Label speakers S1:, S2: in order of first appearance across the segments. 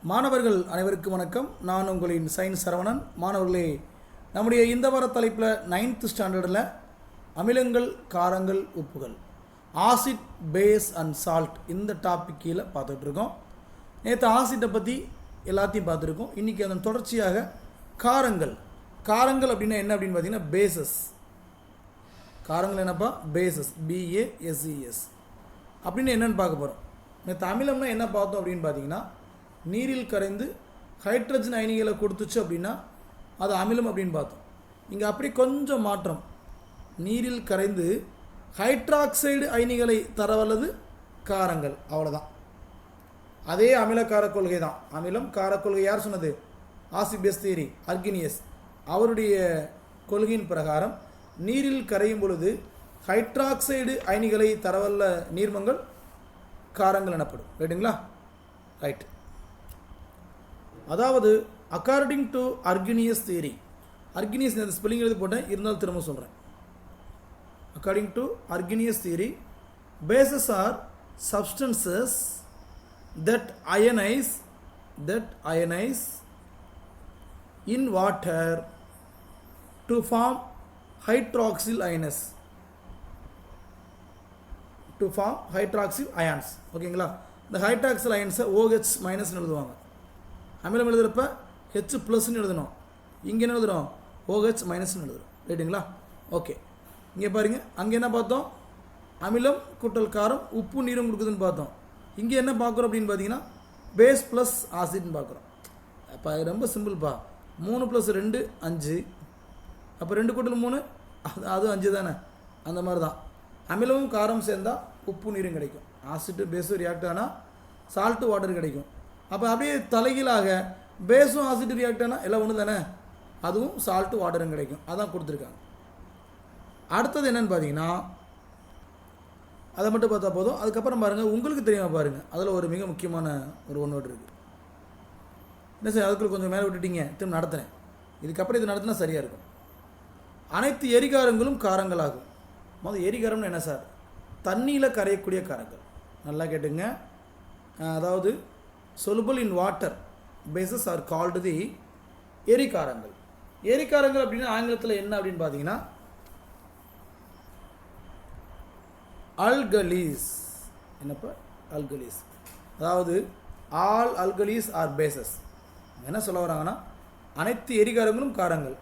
S1: மாணவர்கள் அனைவருக்கும் வணக்கம். நான் உங்களின் சயின்ஸ் சரவணன். மாணவர்களே, நம்முடைய இந்த வார தலைப்பில் 9th ஸ்டாண்டர்டில் அமிலங்கள், காரங்கள், உப்புகள், ஆசிட், பேஸ் அண்ட் சால்ட் இந்த டாபிக் கீழே பார்த்துட்ருக்கோம். நேற்று ஆசிட்டை பற்றி எல்லாத்தையும் பார்த்துருக்கோம். இன்றைக்கி அதன் தொடர்ச்சியாக காரங்கள். காரங்கள் அப்படின்னா என்ன அப்படின்னு பார்த்தீங்கன்னா பேசஸ். காரங்கள் என்னப்பா? பேசஸ், BASES அப்படின்னு என்னென்னு பார்க்க போகிறோம். நேற்று அமிலம்னா என்ன பார்த்தோம் அப்படின்னு பார்த்தீங்கன்னா, நீரில் கரைந்து ஹைட்ரஜன் அயனிகளை கொடுத்துச்சு அப்படின்னா அது அமிலம் அப்படின்னு பார்த்தோம். இங்கே அப்படி கொஞ்சம் மாற்றம். நீரில் கரைந்து ஹைட்ராக்சைடு அயனிகளை தரவல்லது காரங்கள், அவ்வளோதான். அதே அமில காரக்கொள்கை தான். அமிலம் காரக்கொள்கை யார் சொன்னது? ஆசிபேஸ் தியரி, அர்கினியஸ். அவருடைய கொள்கையின் பிரகாரம் நீரில் கரையும் பொழுது ஹைட்ராக்சைடு அயனிகளை தரவல்ல நீர்மங்கள் காரங்கள் எனப்படும். ரைட்டுங்களா? ரைட். அதாவது according to Arrhenius theory, Arrhenius இந்த ஸ்பெல்லிங் எழுதி போட்டேன், இருந்தாலும் திரும்ப சொல்கிறேன். According to Arrhenius theory, bases are substances that ionize in water to form hydroxyl ions, to form hydroxyl ions. ஓகேங்களா? இந்த ஹைட்ராக்சில் அயன்ஸை OH மைனஸ்னு எழுதுவாங்க. அமிலம் எழுதுகிறப்ப H ப்ளஸ்ன்னு எழுதணும். இங்கே என்ன எழுதுகிறோம்? OH மைனஸ்னு எழுதுகிறோம். ரைட்டுங்களா? ஓகே. இங்கே பாருங்கள், அங்கே என்ன பார்த்தோம்? அமிலம் கூட்டல் காரம், உப்பு நீரும் கொடுக்குதுன்னு பார்த்தோம். இங்கே என்ன பார்க்குறோம் அப்படின்னு பார்த்தீங்கன்னா பேஸ் ப்ளஸ் ஆசிட்னு பார்க்குறோம். அப்போ அது ரொம்ப சிம்பிள்ப்பா. 3 + 2 5. அப்போ 2 கூட்டல் 3 அது 5 தானே? அந்த மாதிரி தான் அமிலமும் காரம் சேர்ந்தால் உப்பு நீரும் கிடைக்கும். ஆசிட்டு பேஸும் ரியாக்ட் ஆனால் சால்ட்டு வாட்டர் கிடைக்கும். அப்போ அப்படியே தலைகீழாக பேஸும் ஆசிட் ரியாக்ட் ஆனால் எல்லாம் ஒன்று தானே? அதுவும் சால்ட்டு வாட்டரும் கிடைக்கும். அதான் கொடுத்துருக்காங்க. அடுத்தது என்னென்னு பார்த்தீங்கன்னா, அதை மட்டும் பார்த்தா போதும். அதுக்கப்புறம் பாருங்கள், உங்களுக்கு தெரியாமல் பாருங்கள், அதில் ஒரு மிக முக்கியமான ஒரு ஒன்று இருக்குது. என்ன சார் அதுக்குள்ள கொஞ்சம் மேலே விட்டுட்டீங்க, திரும்ப நடத்துகிறேன். இதுக்கப்புறம் இது நடத்தினா சரியாக இருக்கும். அனைத்து எரிகாரங்களும் காரங்களாகும். முதல் எரிகாரம்னு என்ன சார்? தண்ணியில் கரையக்கூடிய காரங்கள். நல்லா கேட்டுங்க. அதாவது soluble in water bases are called the எரிகாரங்கள். எரிகாரங்கள் அப்படின்னா ஆங்கிலத்தில் என்ன அப்படின்னு பார்த்தீங்கன்னா அல்கலீஸ். என்னப்பா? அல்கலீஸ். அதாவது ஆல் அல்கலீஸ் ஆர் பேசஸ். என்ன சொல்ல வராங்கன்னா, அனைத்து எரிகாரங்களும் காரங்கள்.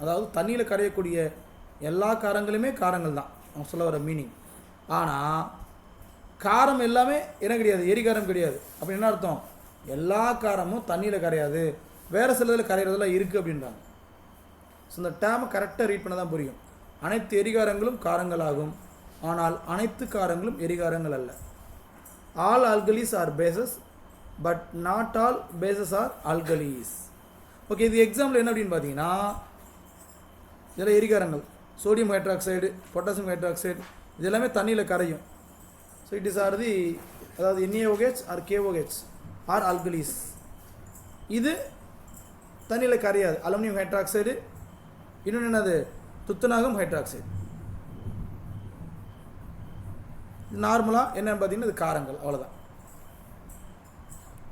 S1: அதாவது தண்ணியில் கரையக்கூடிய எல்லா காரங்களுமே காரங்கள் தான் அவங்க சொல்ல வர மீனிங். ஆனால் காரம் எல்லாமே என்ன கிடையாது? எரிகாரம் கிடையாது. அப்படி என்ன அர்த்தம்? எல்லா காரமும் தண்ணியில் கரையாது, வேறு சிலதில் கரையிறதெல்லாம் இருக்குது அப்படின்றாங்க. ஸோ இந்த டேமை கரெக்டாக ரீட் பண்ண தான் புரியும். அனைத்து எரிகாரங்களும் காரங்கள் ஆகும், ஆனால் அனைத்து காரங்களும் எரிகாரங்கள் அல்ல. All alkalies are bases but not all bases are alkalies. Okay, இது எக்ஸாம்பிள் என்ன அப்படின்னு பார்த்தீங்கன்னா, இதில் எரிகாரங்கள் சோடியம் ஹைட்ராக்சைடு, பொட்டாசியம் ஹைட்ராக்சைடு, இது எல்லாமே தண்ணியில் கரையும். So it is are the, அதாவது NaOH are KOH are alkalies. இது தண்ணியில் கரையாது. அலுமினியம் ஹைட்ராக்சைடு, இன்னொன்று என்னது? துத்தநாகம் ஹைட்ராக்சைடு. நார்மலாக என்னன்னு பார்த்தீங்கன்னா இது காரங்கள், அவ்வளோதான்.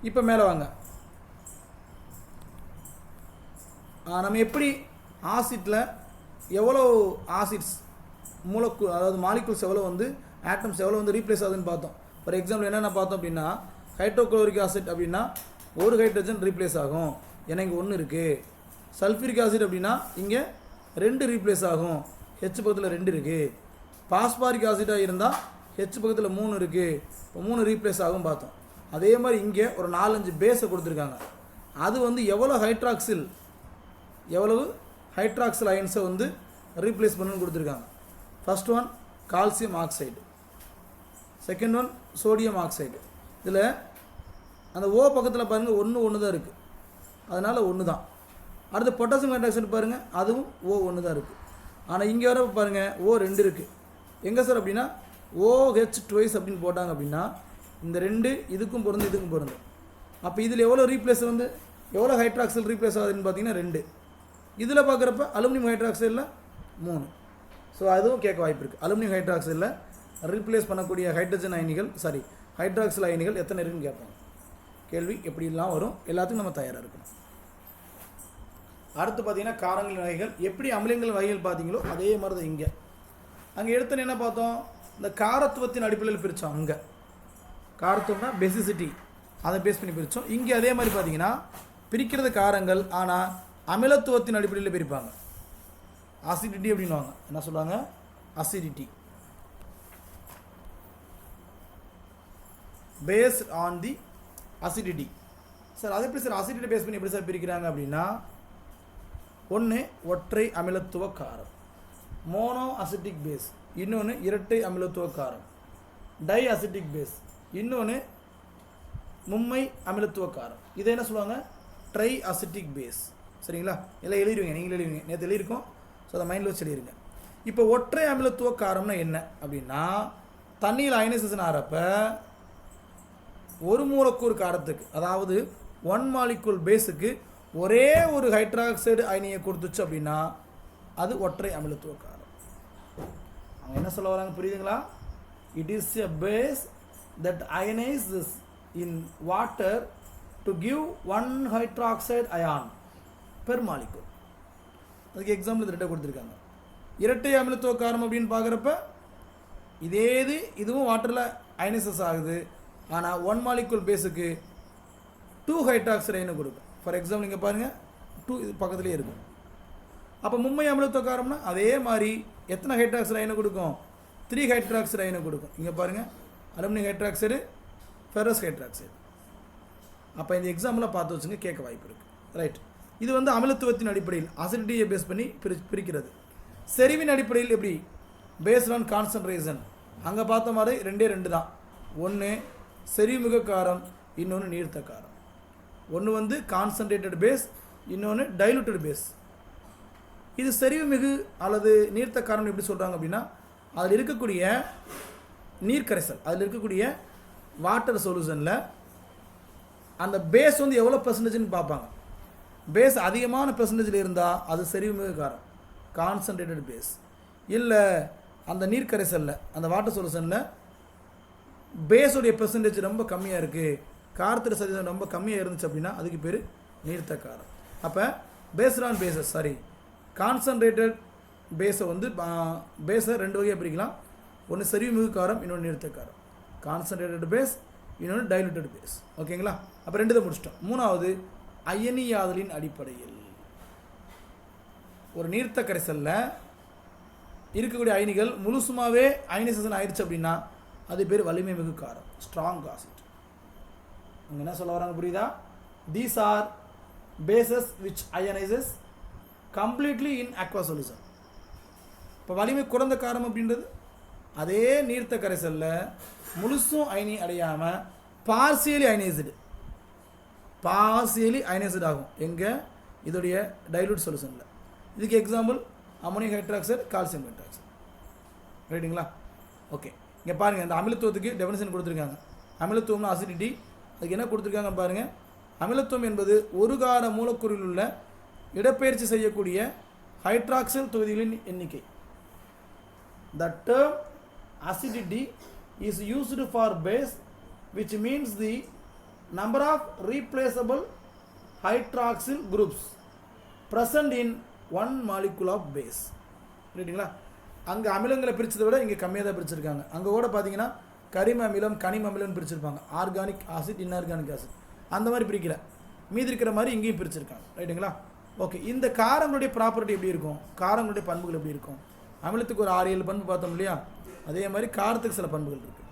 S1: இப்போ மேலே வாங்க. நம்ம எப்படி ஆசிட்டில் எவ்வளோ ஆசிட்ஸ் மூலக்கூறு, அதாவது மாலிகுல்ஸ் எவ்வளோ வந்து, ஆட்டம்ஸ் எவ்வளோ வந்து ரீப்ளேஸ் ஆகுதுன்னு பார்த்தோம். ஃபார் எக்ஸாம்பிள் என்னென்ன பார்த்தோம் அப்படின்னா, ஹைட்ரோக்ளோரிக் ஆசிட் அப்படின்னா ஒரு ஹைட்ரஜன் ரீப்ளேஸ் ஆகும், ஏன்னா இங்கே 1 இருக்குது. சல்ஃபூரிக் ஆசிட் அப்படின்னா இங்கே 2 ரீப்ளேஸ் ஆகும், H பக்கத்தில் 2 இருக்குது. பாஸ்பாரிக் ஆசிட்டாக இருந்தால் H பக்கத்தில் 3 இருக்குது, இப்போ 3 ரீப்ளேஸ் ஆகும் பார்த்தோம். அதே மாதிரி இங்கே ஒரு 4-5 பேஸை கொடுத்துருக்காங்க. அது வந்து எவ்வளவு ஹைட்ராக்சில் அயன்ஸை வந்து ரீப்ளேஸ் பண்ணணும்னு கொடுத்துருக்காங்க. First one calcium oxide, second one sodium oxide. இதில் அந்த O பக்கத்தில் பாருங்கள் 1 தான் இருக்குது, அதனால் 1 தான். அடுத்து பொட்டாசியம் ஹைட்ராக்சைடு பாருங்கள், அதுவும் O1 தான் இருக்குது. ஆனால் இங்கே வர பாருங்கள் O2 இருக்குது. எங்கே சார் அப்படின்னா OH ட்வைஸ் அப்படின்னு போட்டாங்க அப்படின்னா இந்த 2 இதுக்கும் பொருந்தும் இதுக்கும் பொருந்தும். அப்போ இதில் எவ்வளோ ரீப்ளேஸ் வந்து எவ்வளோ ஹைட்ராக்சைல் ரீப்ளேஸ் ஆகுதுன்னு பார்த்தீங்கன்னா 2. இதில் பார்க்குறப்ப அலுமினியம் ஹைட்ராக்சைடில் 3. ஸோ அதுவும் கேட்க வாய்ப்பு இருக்குது. அலுமினியம் ஹைட்ராக்சைடில் ரீப்ளேஸ் பண்ணக்கூடிய ஹைட்ரஜன் அயனிகள், ஹைட்ராக்சில் அயனிகள் எத்தனை இருக்குன்னு கேட்பாங்க. கேள்வி எப்படிலாம் வரும், எல்லாத்துக்கும் நம்ம தயாராக இருக்கணும். அடுத்து பார்த்தீங்கன்னா காரங்களின் வகைகள். எப்படி அமிலங்களின் வகைகள் பார்த்தீங்களோ அதே மாதிரி தான் இங்கே. அங்கே எடுத்தோன்னு என்ன பார்த்தோம், இந்த காரத்துவத்தின் அடிப்படையில் பிரித்தோம். அங்கே காரத்துவம்னா பெசிசிட்டி, அதை பேஸ் பண்ணி பிரித்தோம். இங்கே அதே மாதிரி பார்த்தீங்கன்னா பிரிக்கிறது காரங்கள், ஆனால் அமிலத்துவத்தின் அடிப்படையில் பிரிப்பாங்க. அசிடிட்டி அப்படின்வாங்க. என்ன சொல்லுவாங்க, acidity based on the acidity. Sir அது எப்படி சார் அசிடிட்டி பேஸ் பண்ணி எப்படி சார் பிரிக்கிறாங்க அப்படின்னா, ஒன்று ஒற்றை அமிலத்துவ காரம், மோனோ அசிட்டிக் பேஸ், இன்னொன்று இரட்டை அமிலத்துவ காரம், டை அசிட்டிக் பேஸ், இன்னொன்று மும்மை அமிலத்துவ காரம். இதை என்ன சொல்லுவாங்க, ட்ரை அசிட்டிக் பேஸ். சரிங்களா, எல்லாம் எழுதிடுவீங்க, நீங்கள் எழுதுவீங்க, நேற்று எழுதியிருக்கோம். ஸோ அதை மைண்டில் வச்சு எழுதிருங்க. இப்போ ஒற்றை அமிலத்துவ காரம்னா என்ன அப்படின்னா, தண்ணியில் அயனைசேஷன் ஆகிறப்ப ஒரு மூலக்கூறு காரத்துக்கு, அதாவது 1 மாலிகுல் பேஸுக்கு ஒரே ஒரு ஹைட்ராக்சைடு அயனியை கொடுத்துச்சு அப்படின்னா அது ஒற்றை அமிலத்துவ காரம். அவங்க என்ன சொல்ல வராங்க புரியுதுங்களா? It is a base that ionises in water to give 1 hydroxide ion per molecule. அதுக்கு எக்ஸாம்பிள் இது ரெட்டை கொடுத்துருக்காங்க. இரட்டை அமிலத்துவ காரம் அப்படின்னு பார்க்குறப்ப இதுவும் வாட்டரில் அயனைசஸ் ஆகுது, ஆனால் 1 மாலிகுல் பேஸுக்கு 2 ஹைட்ராக்சைடு அயனை கொடுக்கும். ஃபார் எக்ஸாம்பிள் இங்கே பாருங்கள், 2 இது பக்கத்துலேயே இருக்கும். அப்போ மும்மை அமிலத்துவ காரம்னா அதே மாதிரி எத்தனை ஹைட்ராக்சைடு அயனை கொடுக்கும், 3 ஹைட்ராக்சைடு அயனை கொடுக்கும். இங்கே பாருங்கள், அலுமினியம் ஹைட்ராக்சைடு, ஃபெரஸ் ஹைட்ராக்சைடு. அப்போ இந்த எக்ஸாம்பிளாக பார்த்து வச்சுங்க, கேட்க வாய்ப்பு இருக்குது. ரைட், இது வந்து அமிலத்துவத்தின் அடிப்படையில் அசிடிட்டியை பேஸ் பண்ணி பிரிக்கிறது. செறிவின் அடிப்படையில் எப்படி, பேஸ்ட் ஆன் கான்சன்ட்ரேஷன். அங்கே பார்த்த மாதிரி 2 தான். ஒன்று செறிவுமிகு காரம், இன்னொன்று நீர்த்த காரம். ஒன்று வந்து கான்சன்ட்ரேட்டட் பேஸ், இன்னொன்று டைலூட்டட் பேஸ். இது செறிவுமிகு அல்லது நீர்த்த காரம் எப்படி சொல்கிறாங்க அப்படின்னா, அதில் இருக்கக்கூடிய நீர்க்கரைசல், அதில் இருக்கக்கூடிய வாட்டர் சொல்யூஷனில் அந்த பேஸ் வந்து எவ்வளோ பெர்சன்டேஜ்னு பார்ப்பாங்க. பேஸ் அதிகமான பெர்சன்டேஜில் இருந்தால் அது செறிவுமிகு காரம், கான்சன்ட்ரேட்டட் பேஸ். இல்லை அந்த நீர்க்கரைசலில், அந்த வாட்டர் சொல்யூஷனில் பேஸோடைய பெர்சன்டேஜ் ரொம்ப கம்மியாக இருக்குது, காரத்தோட சதவீதம் ரொம்ப கம்மியாக இருந்துச்சு அப்படின்னா அதுக்கு பேர் நீர்த்த காரம். அப்போ பேஸ்ட் ஆன் பேஸஸ், கான்சன்ட்ரேட்டட் பேஸை வந்து பேஸை 2 வகையாக பிரிக்கலாம். ஒன்று செறிவுமிகு காரம், இன்னொன்று நீர்த்த காரம். கான்சன்ட்ரேட்டட் பேஸ், இன்னொன்று டைலூட்டட் பேஸ். ஓகேங்களா, அப்போ 2 தான் முடிச்சிட்டோம். மூணாவது அயனியாதலின் அடிப்படையில். ஒரு நீர்த்த கரைசலில் இருக்கக்கூடிய அயனிகள் முழுசுமாவே அயனைசேஷன் ஆயிடுச்சு அப்படின்னா அது பேர் வலிமை மிகு காரம், ஸ்ட்ராங் ஆசிட். அவங்க என்ன சொல்ல வராங்க புரியுதா? These are bases which ionises completely in aqua solution. இப்போ வலிமை குறைந்த காரம் அப்படின்றது அதே நீர்த்த கரைசலில் முழுசும் அயனி அடையாமல் பார்சியலி அயனைஸ்டு ஆகும். எங்கே, இதோடைய டைலூட் சொல்யூஷனில். இதுக்கு example ammonium hydroxide, calcium hydroxide. ரைட்டுங்களா? ஓகே, இங்கே பாருங்கள், இந்த அமிலத்துவத்துக்கு டெஃபினிஷன் கொடுத்துருக்காங்க. அமிலத்துவம்னா அசிடிட்டி. அதுக்கு என்ன கொடுத்துருக்காங்க பாருங்கள். அமிலத்துவம் என்பது ஒரு கார மூலக்கூறில் உள்ள இடப்பெயர்ச்சி செய்யக்கூடிய ஹைட்ராக்சைல் தொகுதிகளின் எண்ணிக்கை. The term acidity is used for base, which means the number of replaceable hydroxyl groups present in 1 molecule of base. ரைட்டுங்களா? அங்கே அமிலங்களை பிரித்ததை விட இங்கே கம்மியாக தான் பிரிச்சிருக்காங்க. அங்கே கூட பார்த்தீங்கன்னா கரிம அமிலம், கனிம அமிலம்னு பிரிச்சிருப்பாங்க. ஆர்கானிக் ஆசிட், இன்ஆர்கானிக் ஆசிட், அந்த மாதிரி பிரிக்கல. மீதி இருக்கிற மாதிரி இங்கேயும் பிரிச்சிருக்காங்க. ரைட்டுங்களா? ஓகே, இந்த காரங்களுடைய ப்ராப்பர்ட்டி எப்படி இருக்கும், காரங்களுடைய பண்புகள் எப்படி இருக்கும்? அமிலத்துக்கு ஒரு 6-7 பண்பு பார்த்தோம் இல்லையா, அதே மாதிரி காரத்துக்கு சில பண்புகள் இருக்குது.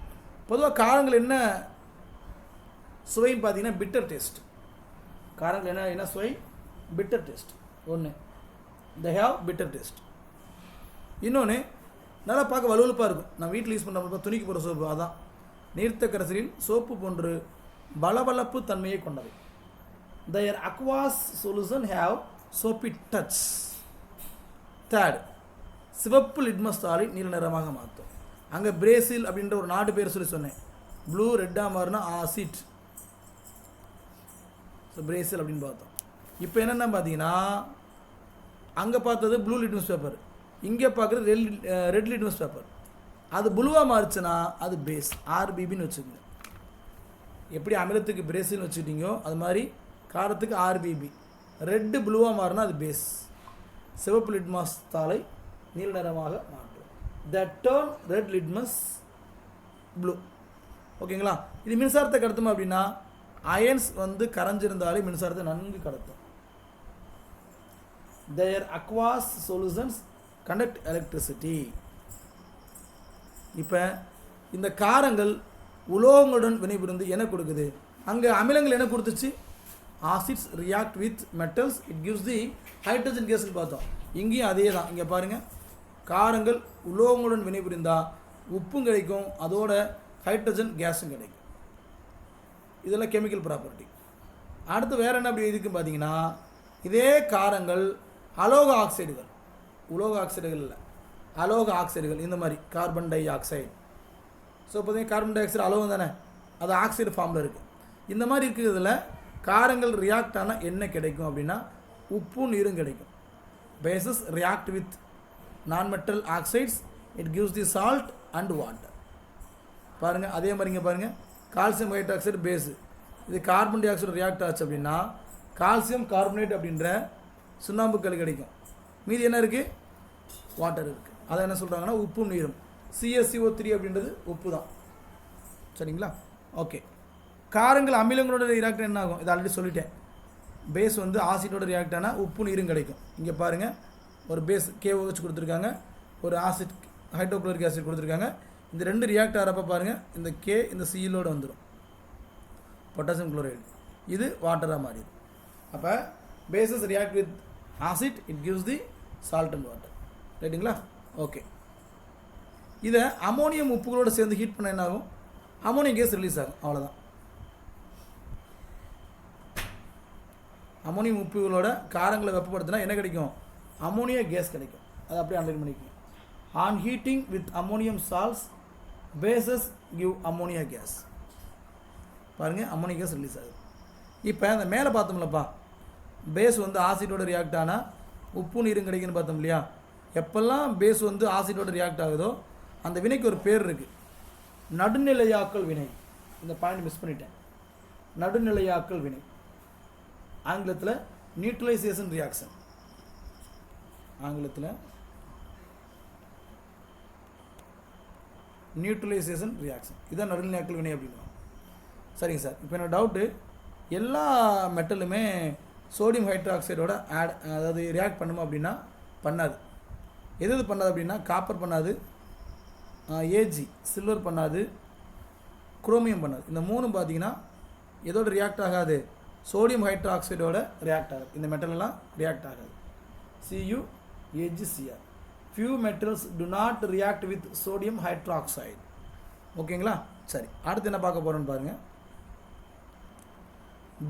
S1: பொதுவாக காரங்கள் என்ன சுவைன்னு பார்த்தீங்கன்னா பிட்டர் டேஸ்ட். காரங்கள் என்ன சுவை, பிட்டர் டேஸ்ட். ஒன்று, they have bitter taste. இன்னொன்று, நல்லா பார்க்க வலுவலுப்பாக இருக்கும். நான் வீட்டில் யூஸ் பண்ணுற துணிக்கு போகிற சோப்பு, அதான் நீர்த்த கரைசலில் சோப்பு போன்று பளபளப்பு தன்மையை கொண்டவை. their aqueous solution have soapy touch. Third, சிவப்பு லிட்மஸ் தாளை நீல நிறமாக மாற்றும். அங்கே பிரேசில் அப்படின்ற ஒரு நாடு பேர் சொல்லி சொன்னேன். ப்ளூ ரெட்டாக மாறினா ஆசிட், ஸோ பிரேசில் அப்படின்னு பார்த்தோம். இப்போ என்னென்ன பார்த்தீங்கன்னா, அங்கே பார்த்தது ப்ளூ லிட்மஸ் பேப்பர், இங்கே பார்க்குறது ரெட் லிட்மஸ் பேப்பர். அது ப்ளூவாக மாறிச்சுன்னா அது பேஸ், ஆர்பிபின்னு வச்சுக்கோங்க. எப்படி அமிலத்துக்கு பிரேசில்னு வச்சுக்கிட்டீங்கோ அது மாதிரி காரத்துக்கு ஆர்பிபி. ரெட்டு ப்ளூவாக மாறினா அது பேஸ். சிவப்பு லிட்மஸ் தாளை நீல நிறமாக மாற்றும். That turn red litmus blue. ஓகேங்களா? இது மின்சாரத்தை கடத்துமா அப்படின்னா அயன்ஸ் வந்து கரைஞ்சிருந்தாலே மின்சாரத்தை நன்கு கடத்தும். தேர் அக்வாஸ் சொல்யூஷன்ஸ் கண்டக்ட் எலக்ட்ரிசிட்டி. இப்போ இந்த காரங்கள் உலோகங்களுடன் வினைபுரிந்து என்ன கொடுக்குது? அங்கே அமிலங்கள் என்ன கொடுத்துச்சு? Acids react with metals it gives the hydrogen கேஸ்ன்னு பார்த்தோம். இங்கேயும் அதே தான். இங்கே பாருங்கள், காரங்கள் உலோகங்களுடன் வினைபுரிந்தால் உப்பும் கிடைக்கும், அதோட ஹைட்ரஜன் கேஸும் கிடைக்கும். இதெல்லாம் கெமிக்கல் ப்ராப்பர்ட்டி. அடுத்து வேறு என்ன அப்படி இருக்குன்னு பார்த்தீங்கன்னா, இதே காரங்கள் அலோக ஆக்சைடுகள், உலோக ஆக்சைடுகள் இல்லை, அலோக ஆக்சைடுகள், இந்த மாதிரி கார்பன் டை ஆக்சைடு. ஸோ பார்த்தீங்கன்னா கார்பன் டை ஆக்சைடு அலோகம் தானே, அது ஆக்சைடு ஃபார்மில் இருக்குது. இந்த மாதிரி இருக்கிறதுல காரங்கள் ரியாக்ட் ஆனால் என்ன கிடைக்கும் அப்படின்னா உப்பும் நீரும் கிடைக்கும். பேசஸ் ரியாக்ட் வித் நான் metal oxides it gives the salt and water. பாருங்கள், அதே மாதிரி இங்கே பாருங்கள், கால்சியம் ஹைட்ராக்சைடு பேஸு, இது கார்பன் டை ஆக்சைடு ரியாக்ட் ஆச்சு அப்படின்னா கால்சியம் கார்பனேட் அப்படின்ற சுண்ணாம்புக்கல் கிடைக்கும். மீதி என்ன இருக்குது? வாட்டர் இருக்குது. அதை என்ன சொல்கிறாங்கன்னா உப்பும் நீரும். CSCO3 அப்படின்றது உப்பு தான். சரிங்களா? ஓகே. காரங்கள் அமிலங்களோட ரியாக்ட் என்ன ஆகும்? இதை ஆல்ரெடி சொல்லிட்டேன். பேஸ் வந்து ஆசிட்டோட ரியாக்ட் ஆனால் உப்பு நீரும் கிடைக்கும். இங்கே பாருங்கள், ஒரு பேஸ் KOH கொடுத்துருக்காங்க, ஒரு ஆசிட் ஹைட்ரோக்ளோரிக் ஆசிட் கொடுத்துருக்காங்க. இந்த ரெண்டு ரியாக்ட் ஆகிறப்ப பாருங்கள், இந்த K இந்த Cலோடு வந்துடும், பொட்டாசியம் குளோரைடு. இது வாட்டராக மாறிடும். அப்போ bases react with acid it gives the salt and water. ரைட்டுங்களா? ஓகே. இதை அமோனியம் உப்புகளோடு சேர்ந்து ஹீட் பண்ண என்ன ஆகும்? அமோனியம் கேஸ் ரிலீஸ் ஆகும். அவ்வளோதான். அமோனியம் உப்புகளோட காரங்களை வெப்பப்படுத்தினா என்ன கிடைக்கும்? அமோனியா கேஸ் கிடைக்கும். அதை அப்படியே அண்டர்லைன் பண்ணிக்கணும். On heating with ammonium salts bases give ammonia gas. பாருங்கள், அமோனியா கேஸ் ரிலீஸ் ஆகுது. இப்போ அந்த மேலே பார்த்தோம்லப்பா, பேஸ் வந்து ஆசிட்டோட ரியாக்ட் ஆனால் உப்பு நீரும் கிடைக்குன்னு பார்த்தோம் இல்லையா? எப்பெல்லாம் பேஸ் வந்து ஆசிட்டோட ரியாக்ட் ஆகுதோ அந்த வினைக்கு ஒரு பேர் இருக்குது, நடுநிலையாக்கல் வினை. இந்த பாயிண்ட் மிஸ் பண்ணிட்டேன். நடுநிலையாக்கல் வினை, ஆங்கிலத்தில் நியூட்ரலைசேஷன் ரியாக்ஷன். ஆங்கிலத்தில் நியூட்ரலைசேஷன் ரியாக்ஷன், இதுதான் நடுநிலையாக்கல் வினை அப்படின்வாங்க. சரிங்க சார். இப்போ என்ன டவுட்டு, எல்லா மெட்டலுமே சோடியம் ஹைட்ராக்சைடோட அதாவது ரியாக்ட் பண்ணுமா அப்படின்னா பண்ணாது. எது பண்ணாது அப்படின்னா காப்பர் பண்ணாது, ஏஜி சில்வர் பண்ணாது, குரோமியம் பண்ணாது. இந்த மூணும் பார்த்தீங்கன்னா எதோட ரியாக்ட் ஆகாது? சோடியம் ஹைட்ராக்சைடோட ரியாக்ட் ஆகாது. இந்த மெட்டலெல்லாம் ரியாக்ட் ஆகாது. Cu AgCr. Few metals to not react with sodium hydroxide. ஓகேங்களா? சரி, அடுத்து என்ன பார்க்க போகிறோன்னு பாருங்கள்.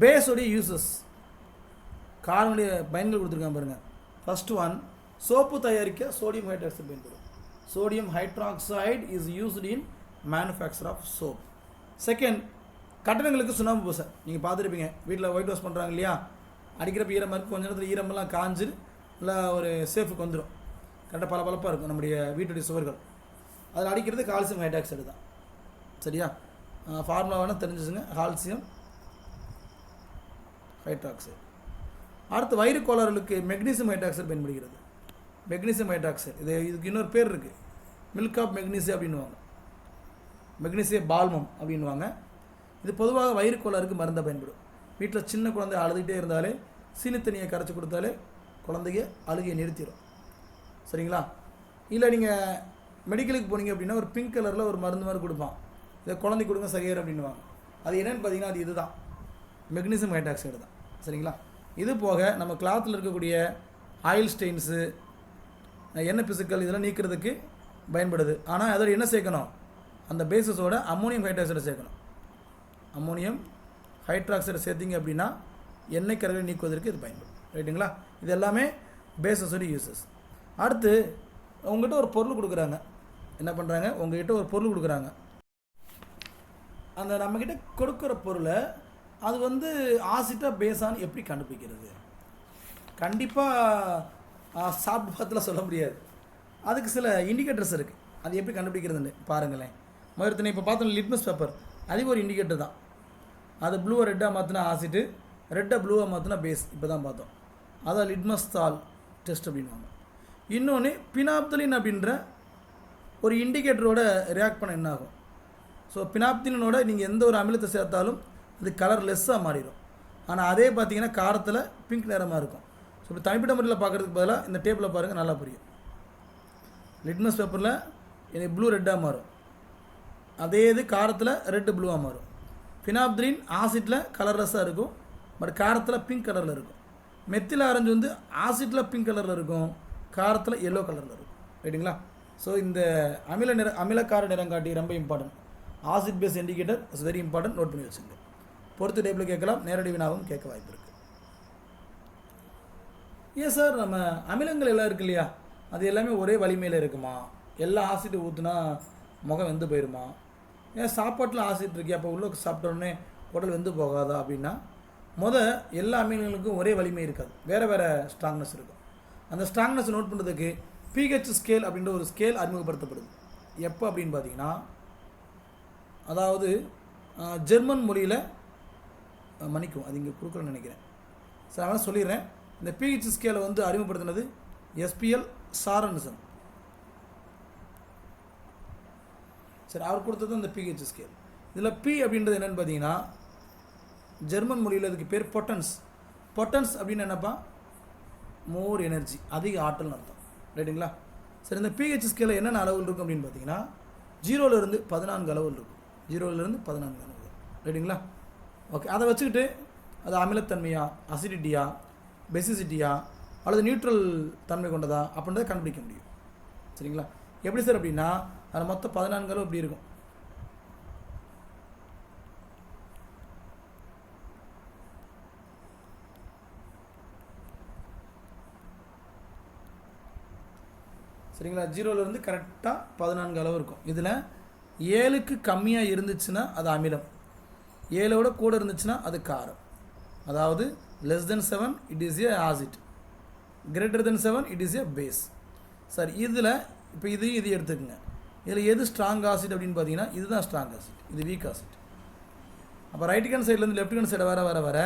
S1: பேஸோடைய யூசஸ், காரனுடைய பயன்கள் கொடுத்துருக்காங்க பாருங்கள். ஃபர்ஸ்ட் ஒன், சோப்பு தயாரிக்க சோடியம் ஹைட்ராக்சைடு பயன்படும். Sodium hydroxide is used in manufacture of soap. Second, கட்டணங்களுக்கு சுண்ணாம்பு பூசை. நீங்கள் பார்த்துருப்பீங்க, வீட்டில் ஒயிட் வாஷ் பண்ணுறாங்க இல்லையா? அடிக்கிறப்ப ஈரமாக இருக்குது, கொஞ்ச நேரத்தில் ஈரமெல்லாம் காஞ்சு இல்லை ஒரு சேஃபுக்கு வந்துடும். கரெக்டாக பளபளப்பாக இருக்கும் நம்முடைய வீட்டுடைய சுவர்கள். அதில் அடிக்கிறது கால்சியம் ஹைட்ராக்சைடு தான். சரியா? ஃபார்முலா வேணால் தெரிஞ்சுச்சுங்க, கால்சியம் ஹைட்ராக்சைடு. அடுத்து வயிறு கோளாறுகளுக்கு மெக்னீசியம் ஹைட்ராக்சைடு பயன்படுகிறது. மெக்னீசியம் ஹைட்ராக்சைடு, இதுக்கு இன்னொரு பேர் இருக்குது, மில்க் ஆஃப் மெக்னீசியம் அப்படின்வாங்க, மெக்னீசிய பால்மம் அப்படின்வாங்க. இது பொதுவாக வயிறு கோளாறுக்கு மருந்தாக பயன்படும். வீட்டில் சின்ன குழந்தை அழுதுகிட்டே இருந்தாலே சீனி தண்ணியை கரைச்சி கொடுத்தாலே குழந்தைய அழுகையை நிறுத்திடும். சரிங்களா? இல்லை நீங்கள் மெடிக்கலுக்கு போனீங்க அப்படின்னா ஒரு பிங்க் கலரில் ஒரு மருந்து மாதிரி கொடுப்பான், இதை குழந்தை கொடுங்க சரியார் அப்படின்வாங்க. அது என்னென்னு பார்த்தீங்கன்னா அது இதுதான், மெக்னீசியம் ஹைட்ராக்சைடு தான். சரிங்களா? இது போக நம்ம கிளாத்தில் இருக்கக்கூடிய ஆயில் ஸ்டெயின்ஸு, எண்ணெய் பிசுக்கள் இதெல்லாம் நீக்கிறதுக்கு பயன்படுது. ஆனால் அதோட என்ன சேர்க்கணும்? அந்த பேஸஸோட அம்மோனியம் ஹைட்ராக்சைடை சேர்க்கணும். அம்மோனியம் ஹைட்ராக்சைடை சேர்த்திங்க அப்படின்னா எண்ணெய் கரைகளை நீக்குவதற்கு இது பயன்படும். ரைட்டுங்களா? இது எல்லாமே பேஸஸோட யூசஸ். அடுத்து உங்கள்கிட்ட ஒரு பொருள் கொடுக்குறாங்க. என்ன பண்ணுறாங்க? உங்கள்கிட்ட ஒரு பொருள் கொடுக்குறாங்க. அந்த நம்மக்கிட்ட கொடுக்குற பொருளை அது வந்து ஆசிட்டாக பேஸான்னு எப்படி கண்டுபிடிக்கிறது? கண்டிப்பாக சாப்பிட்டு பார்த்துல சொல்ல முடியாது. அதுக்கு சில இண்டிகேட்டர்ஸ் இருக்குது. அது எப்படி கண்டுபிடிக்கிறதுன்னு பாருங்களேன். மறுத்தனை இப்போ பார்த்தோம் லிட்மஸ் பேப்பர், அது ஒரு இண்டிகேட்டர் தான். அது ப்ளூவை ரெட்டாக மாற்றினா ஆசிட்டு, ரெட்டை ப்ளூவாக மாற்றினா பேஸ். இப்போ தான் பார்த்தோம். அதான் லிட்மஸ் தாள் டெஸ்ட் அப்படின்வாங்க. இன்னொன்று பினாப்தலின் அப்படின்ற ஒரு இண்டிகேட்டரோட ரியாக்ட் பண்ண என்ன ஆகும். ஸோ பினாப்தலினோட நீங்கள் எந்த ஒரு அமிலத்தை சேர்த்தாலும் அது கலர் லெஸ்ஸாக மாறிடும். ஆனால் அதே பார்த்தீங்கன்னா காரத்தில் பிங்க் நிறமாக இருக்கும். ஸோ இப்போ தனிப்பட்ட முறையில் பார்க்குறதுக்கு பதிலாக இந்த டேப்பில் பாருங்கள், நல்லா புரியும். லிட்மஸ் பேப்பரில் எனக்கு ப்ளூ ரெட்டாக மாறும், அதே இது காரத்தில் ரெட்டு ப்ளூவாக மாறும். பினாப்தலின் ஆசிட்டில் கலர்லெஸ்ஸாக இருக்கும், பட் காரத்தில் பிங்க் கலரில் இருக்கும். மெத்தில் ஆரஞ்சு வந்து ஆசிட்டில் பிங்க் கலரில் இருக்கும், காரத்தில் எல்லோ கலரில் இருக்கும். ரைட்டுங்களா? ஸோ இந்த அமிலக்கார நிறங்காட்டி ரொம்ப important. Acid base indicator is very important, note பண்ணி வச்சுங்க. பொறுத்து டைப்பில் கேட்கலாம், நேரடி வினாவும் கேட்க வாய்ப்பு இருக்குது. ஏன் சார் நம்ம அமிலங்கள் எல்லாம் இருக்கு இல்லையா, அது எல்லாமே ஒரே வலிமையில் இருக்குமா? எல்லா ஆசிட்டு ஊற்றுனா முகம் வெந்து போயிடுமா? ஏன் சாப்பாட்டில் ஆசிட் இருக்கே, அப்போ உள்ள சாப்பிட்டோடனே உடல் வெந்து போகாதா அப்படின்னா, எல்லா அமிலங்களுக்கும் ஒரே வலிமை இருக்காது, வேறு வேறு ஸ்ட்ராங்னஸ் இருக்கும். அந்த ஸ்ட்ராங்னஸ் நோட் பண்ணுறதுக்கு பிஹெச் ஸ்கேல் அப்படின்ற ஒரு ஸ்கேல் அறிமுகப்படுத்தப்படுது. எப்போ அப்படின்னு பார்த்தீங்கன்னா, அதாவது ஜெர்மன் மொழியில் மன்னிக்கும், அது இங்கே கொடுக்கணும்னு நினைக்கிறேன். சரி, அதனால் சொல்லிடுறேன். இந்த பிஹெச் ஸ்கேலை வந்து அறிமுகப்படுத்தினது எஸ்பிஎல் சாரன்சன். சரி, அவர் கொடுத்தது இந்த பிஹெச் ஸ்கேல். இதில் பி அப்படின்றது என்னென்னு பார்த்தீங்கன்னா, ஜெர்மன் மொழியில் அதுக்கு பேர் பொட்டன்ஸ். பொட்டன்ஸ் அப்படின்னு என்னப்பா, மோர் எனர்ஜி, அதிக ஆற்றல்னு அர்த்தம். ரைட்டுங்களா? சரி, இந்த பிஹெச் ஸ்கேலில் என்னென்ன அளவுகள் இருக்கும் அப்படின்னு பார்த்தீங்கன்னா, 0லேருந்து 14 அளவுகள் இருக்கும். 0லேருந்து 14 அளவுகள். ரைட்டுங்களா? ஓகே, அதை வச்சுக்கிட்டு அது அமிலத்தன்மையா, அசிடிட்டியா, பெசிசிட்டியா அல்லது நியூட்ரல் தன்மை கொண்டதா அப்படின்றத கண்டுபிடிக்க முடியும். சரிங்களா? எப்படி சார் அப்படின்னா, அதில் மொத்தம் 14 அளவு இப்படி இருக்கும். சரிங்களா? 0லேருந்து கரெக்டாக 14 அளவு இருக்கும். இதில் 7க்கு கம்மியாக இருந்துச்சுன்னா அது அமிலம், 7ஓட கூட இருந்துச்சுன்னா அது காரம். அதாவது less than 7 it is a acid, greater than 7 it is a base. Sir, இதில் இப்போ இது எடுத்துக்கோங்க. இதில் எது ஸ்ட்ராங் ஆசிட் அப்படின்னு பார்த்தீங்கன்னா, இதுதான் ஸ்ட்ராங் ஆசிட், இது வீக் ஆசிட். அப்போ ரைட் ஹேண்ட் சைட்லேருந்து லெஃப்ட் ஹேண்ட் சைடு வர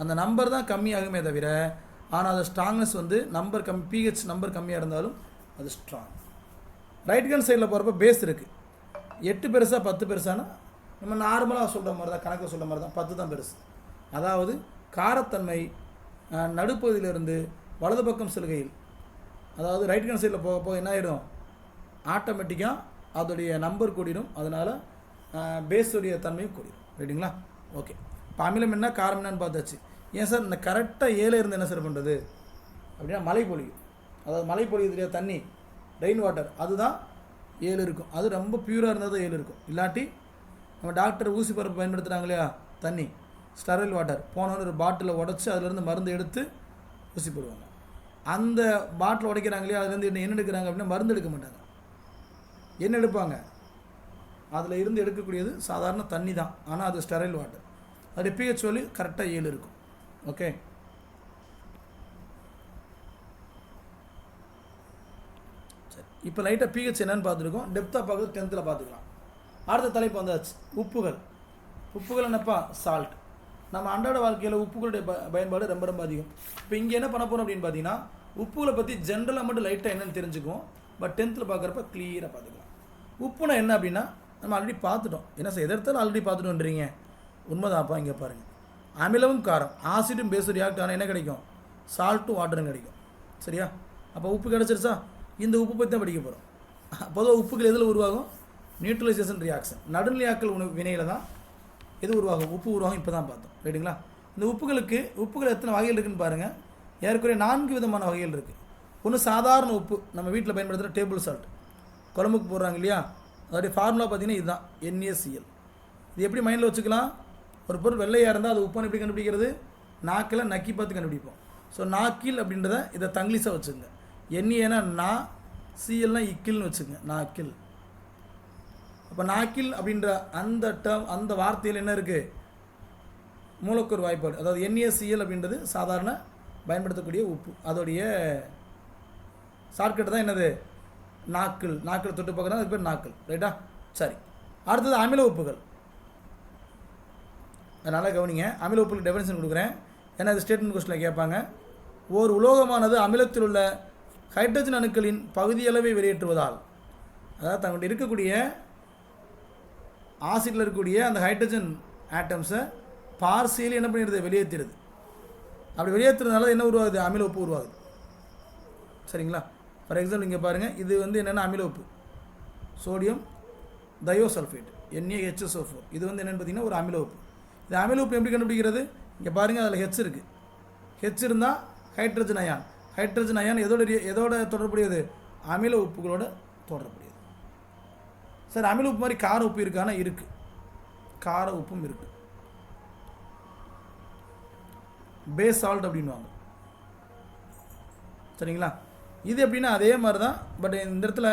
S1: அந்த நம்பர் தான் கம்மியாகுமே தவிர, ஆனால் அது ஸ்ட்ராங்னஸ் வந்து நம்பர் பிஹெச் நம்பர் கம்மியாக இருந்தாலும் அது ஸ்ட்ராங். ரைட் ஹேண்ட் சைடில் போகிறப்ப பேஸ் இருக்குது. 8 பெருசா 10 பெருசானா நம்ம நார்மலாக சொல்கிற மாதிரி தான், கணக்கில் சொல்கிற மாதிரி தான், 10 தான் பெருசு. அதாவது காரத்தன்மை நடுப்பகுதியிலிருந்து வலது பக்கம் செல்கையில், அதாவது ரைட் ஹேண்ட் சைடில் போக என்ன ஆகிடும், ஆட்டோமேட்டிக்காக அதோடைய நம்பர் கூடிடும். அதனால் பேஸுடைய தன்மையும் கூடிடும். ரைட்டுங்களா? ஓகே, இப்போ அமிலம் என்ன காரம் என்னன்னு பார்த்தாச்சு. ஏன் சார் இந்த கரெக்டாக 7 இருந்து என்ன சார் பண்ணுறது அப்படின்னா, மழை பொழியும். அதாவது மழை பொழியுது தண்ணி, ரெயின் வாட்டர், அதுதான் 7 இருக்கும். அது ரொம்ப பியூராக இருந்தால் தான் 7 இருக்கும். இல்லாட்டி நம்ம டாக்டர் ஊசி பரப்பு பயன்படுத்துகிறாங்க இல்லையா, தண்ணி ஸ்டெரைல் வாட்டர், போனோன்னு ஒரு பாட்டிலை உடச்சி அதிலேருந்து மருந்து எடுத்து ஊசி போடுவாங்க. அந்த பாட்டில் உடைக்கிறாங்க இல்லையா, அதுலேருந்து என்ன எடுக்கிறாங்க அப்படின்னா மருந்து எடுக்க மாட்டாங்க. என்ன எடுப்பாங்க, அதில் இருந்து எடுக்கக்கூடியது சாதாரண தண்ணி தான், ஆனால் அது ஸ்டெரைல் வாட்டர். அது பிஹெச் வேல்யூ கரெக்டாக 7 இருக்கும். ஓகே, சரி, இப்போ லைட்டாக பிஹெச் என்னன்னு பார்த்துருக்கோம். டெப்த்தாக பார்க்குறது 10th பார்த்துக்கலாம். அடுத்த தலைப்பு வந்தாச்சு, உப்புகள். உப்புகள் என்னப்பா, சால்ட். நம்ம அன்றாட வாழ்க்கையில் உப்புகளுடைய பயன்பாடு ரொம்ப ரொம்ப அதிகம். இப்போ இங்கே என்ன பண்ண போகிறோம் அப்படின்னு பார்த்தீங்கன்னா, உப்புகளை பற்றி ஜென்ரலாக மட்டும் லைட்டாக என்னென்னு தெரிஞ்சுக்குவோம். பட் 10th பார்க்குறப்ப கிளியராக பார்த்துக்கலாம். உப்புனா என்ன அப்படின்னா, நம்ம ஆல்ரெடி பார்த்துட்டோம். என்ன சார் எதிர்த்தாலும் ஆல்ரெடி பார்த்துட்டோன்றீங்க, உண்மைதான்ப்பா. இங்கே பாருங்கள், அமிலமும் காரம், ஆசிடும் பேஸும் ரியாக்ட் ஆனால் என்ன கிடைக்கும், சால்ட்டும் வாட்டரும் கிடைக்கும். சரியா? அப்போ உப்பு கிடச்சிருச்சா? இந்த உப்பு பற்றி தான் படிக்க போகிறோம். பொதுவாக உப்புகள் எதில் உருவாகும், நியூட்ரலைசேஷன் ரியாக்ஷன், நடுநிலையாக்கல் வினையில் தான் எது உருவாகும், உப்பு உருவாகும். இப்போ தான் பார்த்தோம். ரைட்டுங்களா? இந்த உப்புகள் எத்தனை வகைகள் இருக்குதுன்னு பாருங்கள். ஏற்கனவே 4 விதமான வகைகள் இருக்குது. ஒன்று சாதாரண உப்பு, நம்ம வீட்டில் பயன்படுத்துகிற டேபிள் சால்ட், குழம்புக்கு போடுறாங்க இல்லையா, அதோடைய ஃபார்முலா பார்த்தீங்கன்னா இதுதான், NaCl. இது எப்படி மைண்டில் வச்சுக்கலாம், ஒரு பொருள் வெள்ளையாக இருந்தால் அது உப்பான்னு எப்படி கண்டுபிடிக்கிறது, நாக்கில் நக்கி பார்த்து கண்டுபிடிப்போம். ஸோ நாக்கில் அப்படின்றத இதை தங்கிலீஷாக வச்சுங்க. Naனா நா, Clனா இக்கில்னு வச்சுங்க, நாக்கில். அப்போ நாக்கில் அப்படின்ற அந்த டேர்ம், அந்த வார்த்தையில் என்ன இருக்குது, மூலக்கூறு வாய்ப்பாடு. அதாவது NaCl அப்படின்றது சாதாரண பயன்படுத்தக்கூடிய உப்பு, அதோடைய ஷார்ட்கட் தான் என்னது, நாக்கில் தொட்டு பார்க்குறது, அதுக்கு பேர் நாக்கில். ரைட்டா? சரி, அடுத்தது அமில உப்புகள். அதனால் கவனிங்க, அமில உப்புக்கு டெஃபினேஷன் கொடுக்குறேன், ஏன்னா இது ஸ்டேட்மெண்ட் கொஸ்டினில் கேட்பாங்க. ஓர் உலோகமானது அமிலத்தில் உள்ள ஹைட்ரஜன் அணுக்களின் பகுதியளவை வெளியேற்றுவதால், அதாவது தங்கிட்ட இருக்கக்கூடிய ஆசிட்டில் இருக்கக்கூடிய அந்த ஹைட்ரஜன் ஆட்டம்ஸை பார்சியலி என்ன பண்ணிடுது, வெளியேற்றிடுது. அப்படி வெளியேற்றுறதுனால என்ன உருவாகுது, அமில உப்பு உருவாகுது. சரிங்களா? ஃபார் எக்ஸாம்பிள் இங்கே பாருங்கள், இது வந்து என்னென்னா அமில உப்பு சோடியம் தயோசல்ஃபேட் NaHSO4. இது வந்து என்னென்னு பார்த்தீங்கன்னா ஒரு அமில உப்பு. இந்த அமில உப்பு எப்படி கண்டுபிடிக்கிறது, இங்கே பாருங்கள், அதில் ஹெச் இருக்குது. ஹெச் இருந்தால் ஹைட்ரஜன் அயான். ஹைட்ரஜன் அயான் எதோட தொடர்புடையது, அமில உப்புகளோட தொடர்புடையது. சார் அமில உப்பு மாதிரி கார உப்பு இருக்கானா, இருக்குது, கார உப்பும் இருக்குது. பேஸ் சால்ட் அப்படின்வாங்க. சரிங்களா? இது எப்படின்னா அதே மாதிரி தான், பட் இந்த இடத்துல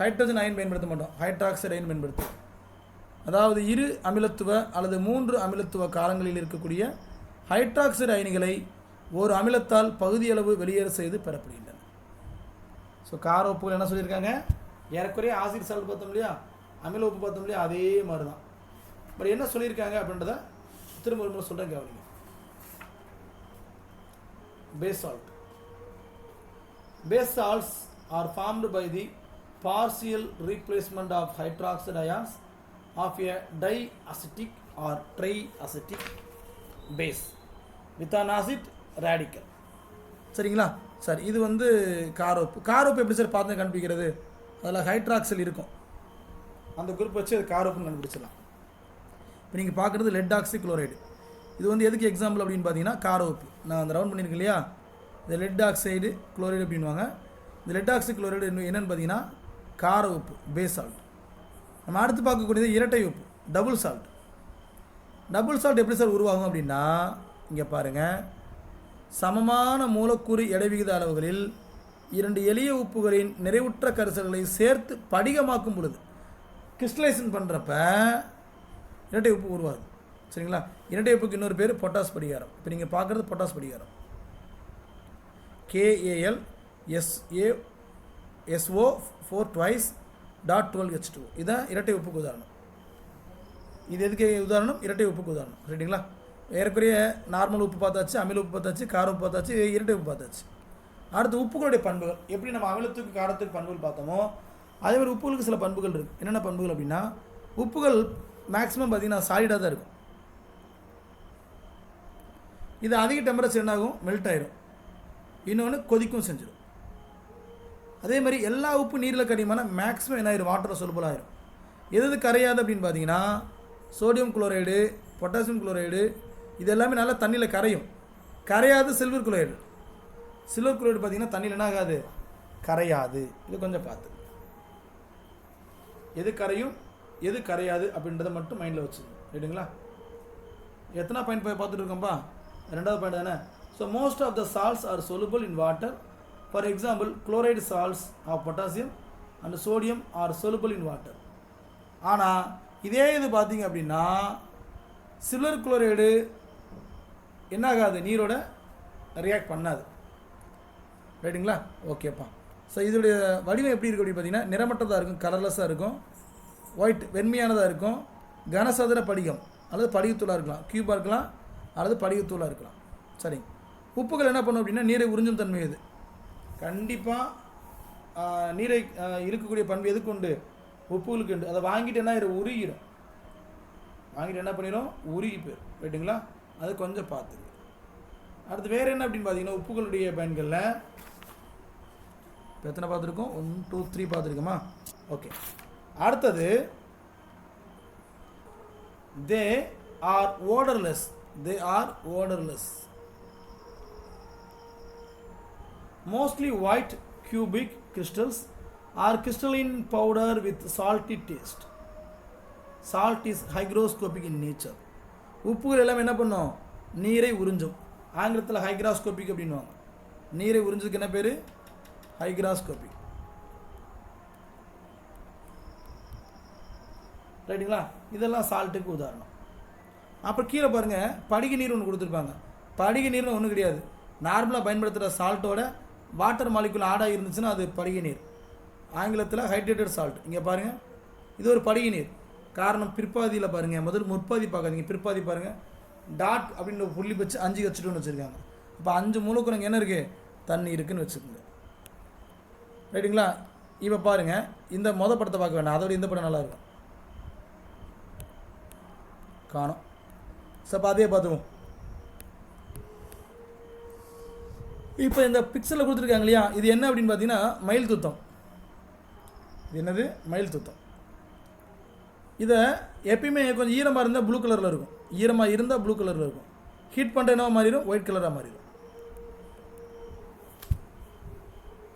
S1: ஹைட்ரஜன் அயன் பயன்படுத்த மாட்டோம், ஹைட்ராக்சைடு அயன் பயன்படுத்துவோம். அதாவது 2 அமிலத்துவ அல்லது 3 அமிலத்துவ காரங்களில் இருக்கக்கூடிய ஹைட்ராக்சைடு அயனிகளை ஒரு அமிலத்தால் பகுதியளவு வெளியேற செய்து பெறப்படுகின்றன. ஸோ கார உப்புகள் என்ன சொல்லியிருக்காங்க, ஏறக்குறைய ஆசிட் சால்ட் பார்த்தோம் இல்லையா, அமில உப்பு பார்த்தோம் இல்லையா, அதே மாதிரி தான். பட் என்ன சொல்லியிருக்காங்க அப்படின்றத திரும்ப ஒரு முறை சொல்கிறேன், கவனிங்க. Base salt. Base salts are formed by the partial replacement of hydroxide ions of a diacetic or triacetic base with an acid radical. சரிங்களா? சார் இது வந்து காரோப்பு. காரோப்பு எப்படி சார் பார்த்து கண்டுபிடிக்கிறது, அதில் ஹைட்ராக்சல் இருக்கும், அந்த குரூப் வச்சு அது காரோப்புன்னு கண்டுபிடிச்சிடலாம். இப்போ நீங்கள் பார்க்குறது லெட் ஆக்சி குளோரைடு. இது வந்து எதுக்கு எக்ஸாம்பிள் அப்படின்னு பார்த்தீங்கன்னா கார உப்பு. நான் அந்த ரவுண்ட் பண்ணியிருக்கேன் இல்லையா, இந்த லெட் ஆக்சைடு குளோரைடு அப்படின்வாங்க. இந்த லெட் ஆக்சைடு குளோரைடு என்னென்னு பார்த்தீங்கன்னா கார உப்பு, பேஸ் சால்ட். நம்ம அடுத்து பார்க்கக்கூடியது இரட்டை உப்பு, டபுள் சால்ட். டபுள் சால்ட் எப்படி சார் உருவாகும் அப்படின்னா, இங்கே பாருங்கள், சமமான மூலக்கூறு எடைவிகித அளவுகளில் 2 எளிய உப்புகளின் நிறைவுற்ற கரைசல்களை சேர்த்து படிகமாக்கும் பொழுது கிறிஸ்டலைசேஷன் பண்ணுறப்ப இரட்டை உப்பு உருவாகுது. சரிங்களா? இரட்டை உப்புக்கு இன்னொரு பேர் பொட்டாஸ் படிகாரம். இப்போ நீங்கள் பார்க்குறது பொட்டாஸ் படிகாரம், KAlSaSO4 twice .12H2. இதுதான் இரட்டை உப்புக்கு உதாரணம். இது எதுக்கு உதாரணம், இரட்டை உப்புக்கு உதாரணம். சரிங்களா? ஏறக்குறைய நார்மல் உப்பு பார்த்தாச்சு, அமில உப்பு பார்த்தாச்சு, கார உப்பு பார்த்தாச்சு, இரட்டை உப்பு பார்த்தாச்சு. அடுத்து உப்புகளுடைய பண்புகள். எப்படி நம்ம அமிலத்துக்கு காரத்துக்கு பண்புகள் பார்த்தோமோ அதே மாதிரி உப்புகளுக்கு சில பண்புகள் இருக்குது. என்னென்ன பண்புகள் அப்படின்னா, உப்புகள் மேக்ஸிமம் பார்த்திங்கன்னா சாலிடாக தான் இருக்கும். இது அதிக டெம்பரேச்சர் என்னாகும், மெல்ட் ஆயிரும். இன்னொன்று கொதிக்கும் செஞ்சிடும். அதே மாதிரி எல்லா உப்பு நீரில் கரையுமான மேக்ஸிமம் என்ன ஆயிரும், வாட்டரை சொலுபல் ஆயிரும். எது கரையாது அப்படின்னு பார்த்தீங்கன்னா சோடியம் குளோரைடு, பொட்டாசியம் குளோரைடு, இது எல்லாமே நல்லா தண்ணியில் கரையும். கரையாது சில்வர் குளோரைடு. சில்வர் குளோரைடு பார்த்தீங்கன்னா தண்ணியில் என்ன ஆகாது, கரையாது. இது கொஞ்சம் பார்த்து எது கரையும் எது கரையாது அப்படின்றத மட்டும் மைண்டில் வச்சுக்கணும். ரைட்டுங்களா? எத்தனை பாயிண்ட் பார்த்துட்டு இருக்கோம்ப்பா, 2வது பாயிண்ட் தானே. So most of the salts are soluble in water. For example chloride salts of potassium and sodium are soluble in water. ஆனால் இதே இது பார்த்தீங்க அப்படின்னா சில்வர் குளோரைடு என்ன ஆகாது, நீரோட ரியாக்ட் பண்ணாது. ரைட்டுங்களா? ஓகேப்பா. ஸோ இதோடைய வடிவம் எப்படி இருக்குது அப்படின்னு பார்த்தீங்கன்னா நிறமற்றதாக இருக்கும், கலர்லெஸ்ஸாக இருக்கும், ஒயிட் வெண்மையானதாக இருக்கும், கனசதுர படிகம் அல்லது படிகத்தூளாக இருக்கலாம், கியூபாக இருக்கலாம் அல்லது படிகத்தூளாக இருக்கலாம். சரிங்க. உப்புகள் என்ன பண்ணும் அப்படின்னா நீரை உறிஞ்சும் தன்மை இது. கண்டிப்பாக நீரை இருக்கக்கூடிய பண்பு எதுக்கு உண்டு, உப்புகளுக்கு உண்டு. அதை வாங்கிட்டு என்ன உருகிடும், வாங்கிட்டு என்ன பண்ணிடும், உருகி போயிடும். ரைட்டுங்களா? அது கொஞ்சம் பார்த்துங்க. அடுத்து வேறு என்ன அப்படின்னு பார்த்தீங்கன்னா உப்புகளுடைய பயன்களில் இப்போ எத்தனை பார்த்துருக்கோம், 1 2 3 பார்த்துருக்கோமா? ஓகே. அடுத்தது they are odourless. They are odourless. Mostly white cubic crystals are crystalline powder with salty taste. Salt is hygroscopic in nature. உப்புகள் எல்லாம் என்ன பண்ணும், நீரை உறிஞ்சும். ஆங்கிலத்தில் ஹைக்ராஸ்கோபிக் அப்படின்வாங்க. நீரை உறிஞ்சதுக்கு என்ன பேர், ஹைக்ராஸ்கோபிக். ரைட்டுங்களா? இதெல்லாம் சால்ட்டுக்கு உதாரணம். அப்புறம் கீழே பாருங்கள் படிக நீர் ஒன்று கொடுத்துருப்பாங்க. படிக நீர்னு ஒன்றும் கிடையாது. நார்மலாக பயன்படுத்துகிற சால்ட்டோட வாட்டர் மாலிகுல் ஆடாக இருந்துச்சுன்னா அது படிக நீர். ஆங்கிலத்தில் ஹைட்ரேட்டட் சால்ட். இங்கே பாருங்கள், இது ஒரு படிக நீர். காரணம் பிற்பாதியில் பாருங்கள், முதல் முற்பாதி பார்க்காதீங்க, பிற்பாதி பாருங்கள். டாட் அப்படின்னு புள்ளி வச்சு 5 H2 வச்சுருக்காங்க. இப்போ 5 மூலக்கூறுங்க என்ன இருக்குது, தண்ணி இருக்குதுன்னு வச்சுக்கோங்க. ரைட்டுங்களா? இப்போ பாருங்கள், இந்த படத்தை பார்க்க வேண்டாம், அதோட இந்த படம் நல்லாயிருக்கும். காணும். அப்போ அதே பார்த்துவோம். இப்போ இந்த பிக்சலில் கொடுத்துருக்காங்க இல்லையா, இது என்ன அப்படின்னு பார்த்தீங்கன்னா மயில் துத்தம். இது என்னது, மயில் துத்தம். இதை எப்பயுமே கொஞ்சம் ஈரமாக இருந்தால் ப்ளூ கலரில் இருக்கும், ஈரமாக இருந்தால் ப்ளூ கலரில் இருக்கும். ஹீட் பண்ணுற என்னவா மாறிடும், ஒயிட் கலராக மாறிடும்.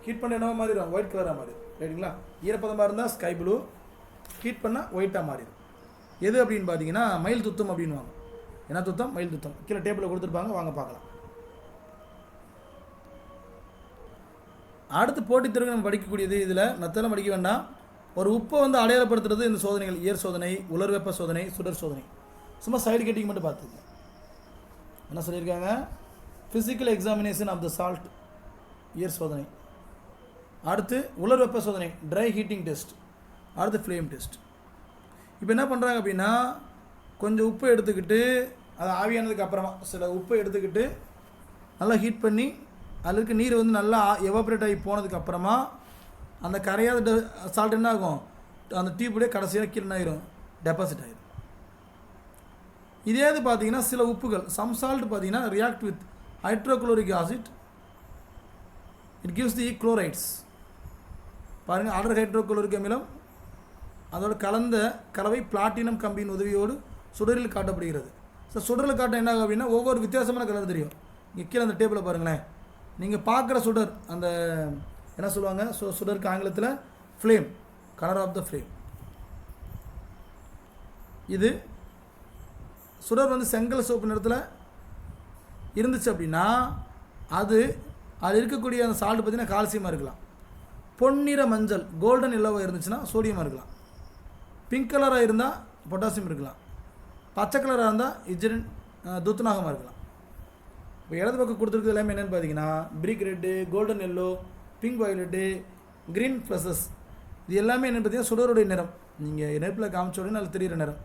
S1: ஹீட் பண்ண என்னவா மாறிடும், ஒயிட் கலராக மாறிடும். ரைட்டுங்களா? ஈரப்பதமாக இருந்தால் ஸ்கை ப்ளூ, ஹீட் பண்ணால் ஒயிட்டாக மாறிடும். எது அப்படின்னு பார்த்தீங்கன்னா மயில் துத்தம் அப்படின்வாங்க. என்ன துத்தம், மயில் துத்தம். கீழே டேபிளில் கொடுத்துருப்பாங்க, வாங்க பார்க்கலாம். அடுத்து போட்டித் நம்ம படிக்கக்கூடியது, இதில் மற்றெல்லாம் படிக்க வேண்டாம். ஒரு உப்பை வந்து அடையாளப்படுத்துறது இந்த சோதனைகள், இயற் சோதனை, உலர் வெப்ப சோதனை, சுடர் சோதனை. சும்மா சைடு கட்டிங் மட்டும் பார்த்துங்க. என்ன சொல்லியிருக்காங்க, physical examination of the salt, இயற் சோதனை. அடுத்து உலர் வெப்ப சோதனை, ட்ரை ஹீட்டிங் டெஸ்ட். அடுத்து ஃப்ளேம் டெஸ்ட். இப்போ என்ன பண்ணுறாங்க அப்படின்னா, கொஞ்சம் உப்பை எடுத்துக்கிட்டு, அது ஆவியானதுக்கு அப்புறமா சில உப்பை எடுத்துக்கிட்டு நல்லா ஹீட் பண்ணி அதில் இருக்க நீர் வந்து நல்லா எவாப்ரேட் ஆகி போனதுக்கு அப்புறமா அந்த கரையாத சால்ட் என்ன ஆகும், அந்த டியூப்லேயே கடைசியாக கீழே ஆயிரும், டெபாசிட் ஆகிடும். இதே இது பார்த்தீங்கன்னா சில உப்புகள், சம் சால்ட் பார்த்தீங்கன்னா react with hydrochloric acid, it gives the chlorides. பாருங்கள், அடர் ஹைட்ரோக்ளோரிக் அமிலம் அதோட கலந்த கலவை பிளாட்டினம் கம்பியின் உதவியோடு சுடரில் காட்டப்படுகிறது. ஸோ சுடரில் காட்ட என்ன ஆகும் அப்படின்னா ஒவ்வொரு வித்தியாசமான கலர் தெரியும். இங்கே கீழே அந்த டேபிளில் பாருங்களேன், நீங்கள் பார்க்குற சுடர் அந்த என்ன சொல்லுவாங்க, சுடருக்கு ஆங்கிலத்தில் flame, colour of the flame. இது சுடர் வந்து செங்கல் சோப்பு நிறத்தில் இருந்துச்சு அப்படின்னா அது இருக்கக்கூடிய அந்த சால்ட் பார்த்திங்கன்னா கால்சியமாக இருக்கலாம். பொன்னிற மஞ்சள் கோல்டன் எல்லோவாக இருந்துச்சுன்னா சோடியமாக இருக்கலாம். பிங்க் கலராக இருந்தால் பொட்டாசியம் இருக்கலாம். பச்சை கலராக இருந்தால் இஜின் துத்தநாகமாக இருக்கலாம். இப்போ இடது பக்கம் கொடுத்துருக்குது எல்லாமே என்னென்னு பார்த்தீங்கன்னா brick red, golden yellow, pink violet, green flashes. இது எல்லாமே என்னென்னு பார்த்தீங்கன்னா சுடருடைய நிறம். நீங்கள் நெருப்பில் காமிச்ச உடனே அது தெரிகிற நிறம்.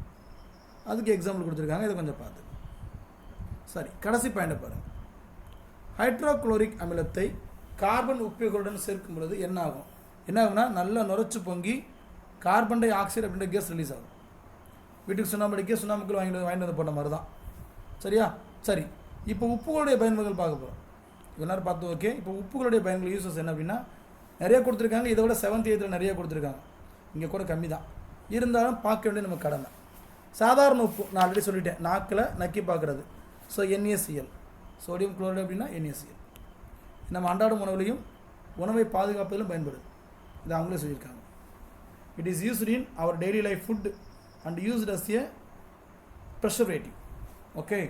S1: அதுக்கு எக்ஸாம்பிள் கொடுத்துருக்காங்க, இதை கொஞ்சம் பார்த்து. சரி, கடைசி பாயிண்டை பாருங்கள். ஹைட்ரோக்ளோரிக் அமிலத்தை கார்பன் உப்புகளுடன் சேர்க்கும் பொழுது என்ன ஆகும்? என்ன ஆகும்னா நல்லா நுரைச்சி பொங்கி கார்பன் டை ஆக்சைடு அப்படின்ற கேஸ் ரிலீஸ் ஆகும். வீட்டுக்கு சுண்ணாம்பு அடிக்க சுண்ணாம்புக்கள் வாங்கிட்டு வந்து போட்ட மாதிரி தான். சரியா? சரி, இப்போ உப்புகளுடைய பயன்கள் பார்க்க போகிறோம். எல்லாரும் பார்த்து ஓகே. இப்போ உப்புகளுடைய பயன்கள் யூசஸ் என்ன அப்படின்னா நிறைய கொடுத்துருக்காங்க. இதை விட 7th 8th நிறைய கொடுத்துருக்காங்க. இங்கே கூட கம்மி தான், இருந்தாலும் பார்க்க வேண்டிய நம்ம கடமை. சாதாரண உப்பு நான் ஆல்ரெடி சொல்லிட்டேன், நாக்கில் நக்கி பார்க்குறது. ஸோ NaCl, சோடியம் குளோரைடு அப்படின்னா NaCl. நம்ம அன்றாடம் உணவுலையும் உணவை பாதுகாப்பதிலும் பயன்படுது. இது அவங்களே சொல்லியிருக்காங்க. It is used in our daily life food and used as a preservative. Okay.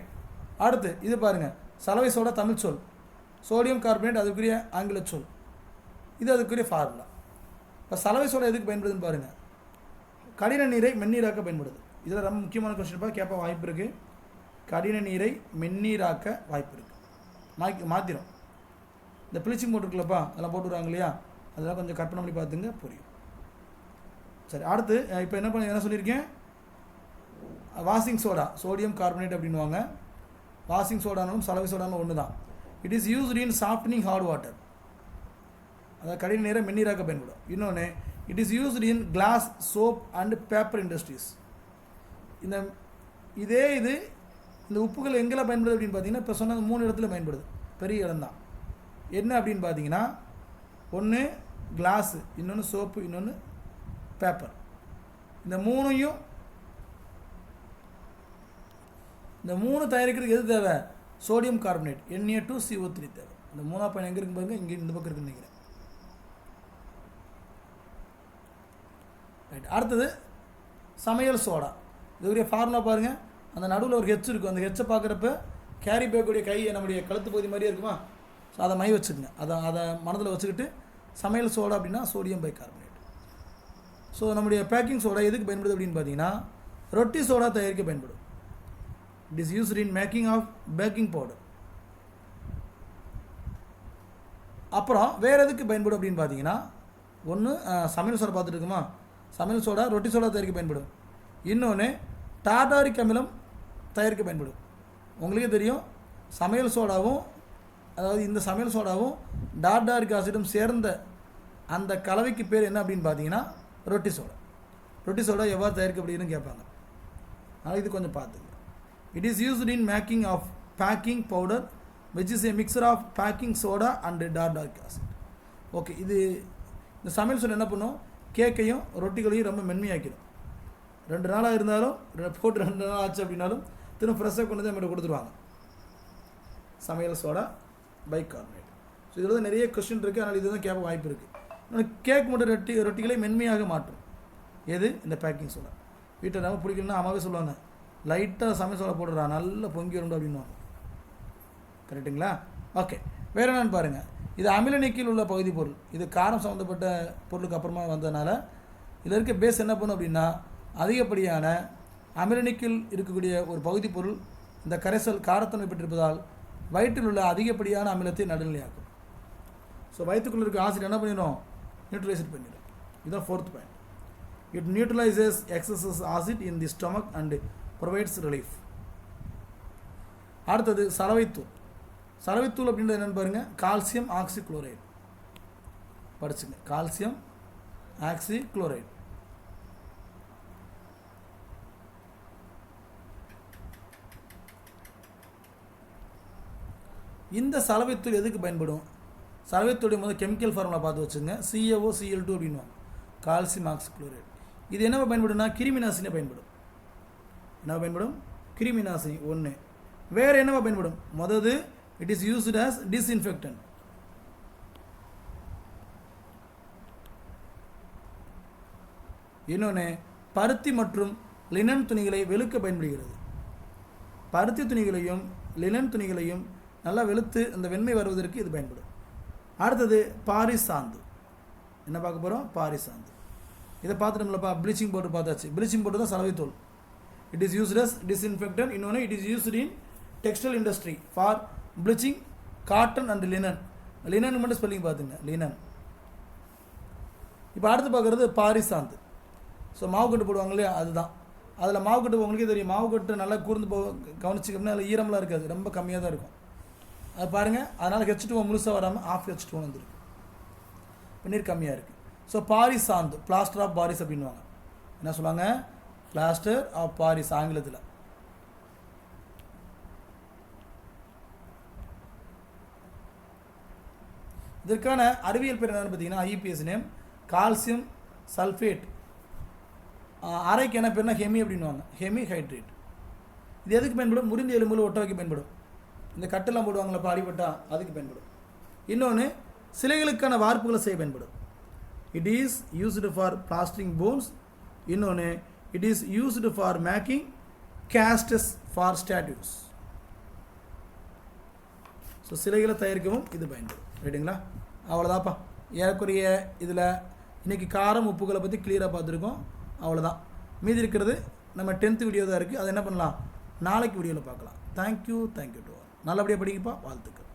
S1: அடுத்து இது பாருங்கள், சலவை சோடா தமிழ் சொல், சோடியம் கார்பனேட் அதுக்குரிய ஆங்கில சொல், இது அதுக்குரிய ஃபார்முலா. இப்போ சலவை சோடா எதுக்கு பயன்படுதுன்னு பாருங்கள், கடின நீரை மென்னீராக்க பயன்படுது. இதில் ரொம்ப முக்கியமான கொஸ்டின் கேட்ப வாய்ப்பு இருக்குது. கடின நீரை மென்னீராக்க வாய்ப்பு இருக்குது. மாற்றிடும். இந்த ப்ளீச்சிங் போட்டுருக்குல்லப்பா, அதெல்லாம் போட்டுருவாங்க இல்லையா, அதெல்லாம் கொஞ்சம் கற்பனை பண்ணி பார்த்துங்க, புரியும். சரி, அடுத்து இப்போ என்ன சொல்லியிருக்கேன், வாஷிங் சோடா சோடியம் கார்பனேட் அப்படின்வாங்க. வாஷிங் சோடானாலும் சலவை சோடானாலும் ஒன்று தான். It is used in softening hard water, அதாவது கடின நீரை மென்னீராக்க பயன்படும். இன்னொன்று, it is used in glass, soap and paper industries. இது இந்த உப்புகள் எங்கெல்லாம் பயன்படுது அப்படின்னு பார்த்தீங்கன்னா இப்போ சொன்ன 3 இடத்துல பயன்படுது, பெரிய இடம் தான். என்ன அப்படின்னு பார்த்தீங்கன்னா ஒன்று கிளாஸு, இன்னொன்று சோப்பு, இன்னொன்று பேப்பர். இந்த 3 தயாரிக்கிறதுக்கு எது தேவை? சோடியம் கார்பனேட் Na2CO3 தேவை. இந்த 3ஆம் பயன் எங்கே இருக்கு பாருங்க, இங்கே இந்த பக்கம் இருக்குன்னு நினைக்கிறேன். ரைட். அடுத்தது சமையல் சோடா. இதுக்குரிய ஃபார்முலா பாருங்கள். அந்த நடுவில் ஒரு ஹெச் இருக்கும். அந்த ஹெச்சை பார்க்குறப்ப கேரி பேக்கூடிய கை நம்முடைய கழுத்து பகுதி மாதிரியே இருக்குமா? ஸோ அதை மை வச்சுக்கோங்க. அதை மனதில் வச்சுக்கிட்டு சமையல் சோடா அப்படின்னா சோடியம் பை கார்பனேட். ஸோ நம்முடைய பேக்கிங் சோடா எதுக்கு பயன்படுது அப்படின்னு பார்த்தீங்கன்னா ரொட்டி சோடா தயாரிக்க பயன்படும். It is used in making of baking powder. அப்புறம் வேறு எதுக்கு பயன்படும் அப்படின்னு பார்த்தீங்கன்னா ஒன்று சமையல் சோடா பார்த்துட்டு இருக்குமா, சமையல் சோடா ரொட்டி சோடா தயாரிக்க பயன்படும். இன்னொன்று டார்டாரிக் அமிலம் தயாரிக்க பயன்படும். உங்களுக்கே தெரியும் சமையல் சோடாவும், அதாவது இந்த சமையல் சோடாவும் டார்டாரிக் ஆசிடும் சேர்ந்த அந்த கலவைக்கு பேர் என்ன அப்படின்னு பார்த்தீங்கன்னா ரொட்டி சோடா. ரொட்டி சோடா எவ்வாறு தயாரிக்கப்படுதுன்னு கேட்பாங்க. அதனால் இது கொஞ்சம் பார்த்துங்க. It is used in making of baking powder which is a mixture of baking soda and tartaric acid. Okay, இது இந்த சமையல் சோடா என்ன பண்ணும், கேக்கையும் ரொட்டிகளையும் ரொம்ப மென்மையாக்கிடும். 2 நாளாக இருந்தாலும் போட்டு 2 நாள் ஆச்சு அப்படின்னாலும் திரும்ப ஃப்ரெஷ்ஷாக கொண்டு வந்து நம்மகிட்ட கொடுத்துருவாங்க. சமையல் சோடா பைகார்பனேட். ஸோ இதில் தான் நிறைய கொஸ்டின் இருக்குது, அதனால் இதுதான் கேட்க வாய்ப்பு இருக்குது. கேக் மட்டும் ரொட்டிகளை மென்மையாக மாற்றும் எது, இந்த பேக்கிங் சோடா. வீட்டில் நம்ம பிடிக்கலன்னா அம்மாவே சொல்லுவாங்க, லைட்டாக சமையல் சோடா போடுறா நல்லா பொங்கி வரும் அப்படின்வாங்க. கரெக்டுங்களா? ஓகே, வேறு என்னென்னு பாருங்கள். இது அமில நீக்கில் உள்ள பகுதி பொருள். இது காரம் சம்மந்தப்பட்ட பொருளுக்கு அப்புறமா வந்ததுனால இதில் இருக்க பேஸ் என்ன பண்ணும் அப்படின்னா, அதிகப்படியான அமில நீக்கில் இருக்கக்கூடிய ஒரு பகுதி பொருள் இந்த கரைசல் காரத்தன்மை பெற்றிருப்பதால் வயிற்றில் உள்ள அதிகப்படியான அமிலத்தை நடுநிலையாக்கும். ஸோ வயிற்றுக்குள்ளே இருக்க ஆசிட் என்ன பண்ணிடும், நியூட்ரலைஸ் பண்ணிடும். இதுதான் 4th point. It neutralises excess acid in the stomach and provides relief. அடுத்தது சலவைத்தூள். சலவைத்தூள் அப்படின்றது என்னென்னு பாருங்கள், கால்சியம் ஆக்சிக்ளோரைடு. படிச்சுங்க, கால்சியம் ஆக்சிக்ளோரைடு. இந்த சலவைத்தூள் எதுக்கு பயன்படும், சலவைத்தூளுடைய முதல் கெமிக்கல் ஃபார்முலா பார்த்து வச்சுங்க. CaOCl2 அப்படின்வாங்க, கால்சியம் ஆக்சிக்ளோரைடு. இது என்ன பயன்படும்னா கிருமி நாசினி பயன்படும். என்ன பயன்படும், கிருமி நாசினி 1. வேறு என்னவா பயன்படும், முதது it is used as disinfectant. இன்னொன்று பருத்தி மற்றும் லினன் துணிகளை வெளுக்க பயன்படுகிறது. பருத்தி துணிகளையும் லினன் துணிகளையும் நல்லா வெளுத்து அந்த வெண்மை வருவதற்கு இது பயன்படும். அடுத்தது பாரிசாந்து. என்ன பார்க்க போகிறோம், பாரிசாந்து. இதை பார்த்துட்டோம்லப்பா, ப்ளீச்சிங் பவுடர் பார்த்தாச்சு. ப்ளீச்சிங் பவுடர் தான் சலவைத்தூள். It is used as disinfectant. இன்னொன்று it is used in textile industry for bleaching cotton and linen. Linen மட்டும் ஸ்பெல்லிங் பார்த்துங்க, லினன். இப்போ அடுத்து பார்க்குறது பாரிசாந்து. ஸோ மாவுக்கட்டு போடுவாங்க இல்லையா, அதுதான். அதில் மாவுக்கட்டு உங்களுக்கே தெரியும், மாவுக்கட்டு நல்லா கூர்ந்து கவனிச்சிக்கணும்னா அதில் ஈரம்லாம் இருக்காது, ரொம்ப கம்மியாக தான் இருக்கும். அது பாருங்கள், அதனால் H2O முழுசாக வராமல் ஆஃப் H2O வந்துருக்கு, நீர் கம்மியாக இருக்குது. ஸோ பாரிசாந்து, பிளாஸ்டர் ஆஃப் பாரிஸ் அப்படின்வாங்க. என்ன சொல்லுவாங்க, பிளாஸ்டர் ஆஃப் பாரிஸ் ஆங்கிலத்தில். இதற்கான அறிவியல் பேர் என்னென்னு பார்த்தீங்கன்னா IUPAC நேம் கால்சியம் சல்ஃபேட். அரைக்கு என்ன பேர்னா ஹெமி அப்படின்வாங்க, ஹெமி ஹைட்ரேட். இது எதுக்கு பயன்படும், முறிந்த எலும்புல ஒட்ட வைக்க பயன்படும். இந்த கட்டெல்லாம் போடுவாங்களப்பா அடிபட்டா, அதுக்கு பயன்படும். இன்னொன்று சிலைகளுக்கான வார்ப்புகளை செய்ய பயன்படும். It is used for plastering bones. இன்னொன்று it is used for making casts for statues. So சிலைகளை தயாரிக்கவும் இது பயன்படும். ரைட்டுங்களா? அவ்வளோதான்ப்பா. ஏறக்குறைய இதில் இன்றைக்கி காரம் உப்புகளை பற்றி கிளியராக பார்த்துருக்கோம். அவ்வளோதான். மீதி இருக்கிறது நம்ம 10th வீடியோ தான் இருக்குது. அதை என்ன பண்ணலாம், நாளைக்கு வீடியோவில் பார்க்கலாம். Thank you to all. நல்லபடியாக படிக்கப்பா, வாழ்த்துக்கள்.